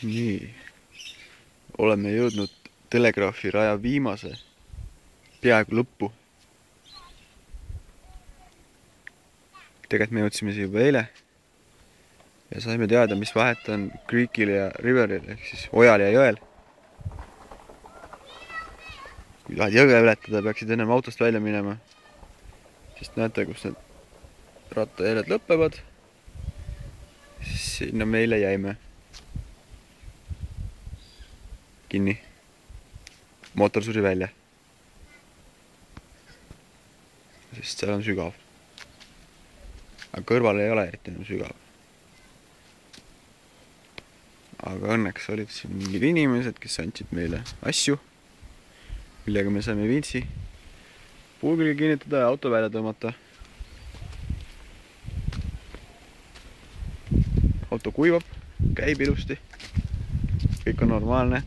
Nii, oleme jõudnud telegraafi raja viimase peaaegu lõppu. Tegelikult me jõudsime siia juba eile ja saime teada, mis vahet on creekil ja riveril ehk siis ojal ja jõel. Kui tahad jõge ületada, peaksid ennem autost välja minema, sest näete, kus need rattajeeled lõpevad. Sinna meile jäime kinni. Mootor suri välja, sest seal on sügav. Aga kõrval ei ole eriti enam sügav. Aga õnneks olid siin mingid inimesed, kes andsid meile asju, millega me saime vintsi pulgile kinnitada ja auto välja tõmmata. Auto kuivab, käib ilusti, kõik on normaalne.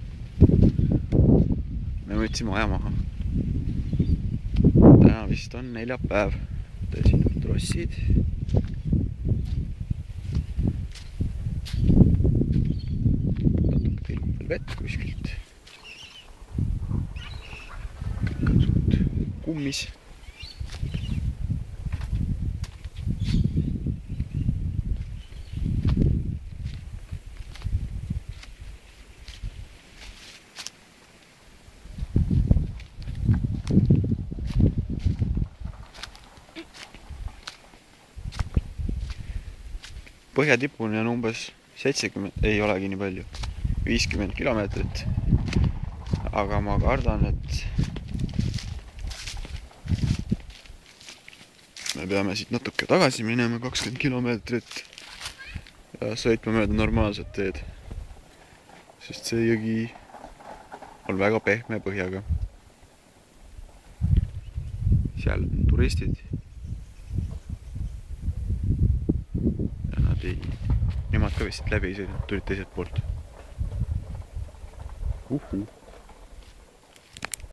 Me võtsime aja maha. Täna vist on neljapäev. Siin on trossid. Natuke tilgub veel vett kuskilt. Kõik on suht kummis. Põhjatipuni on umbes 70, ei olegi nii palju, 50 kilomeetrit. Aga ma kardan, et me peame siit natuke tagasi minema 20 kilomeetrit ja sõitma mööda normaalset teed. Sest see jõgi on väga pehme põhjaga. Seal on turistid. Nemad ka vist läbi ei sõidnud, tulid teiselt poolt.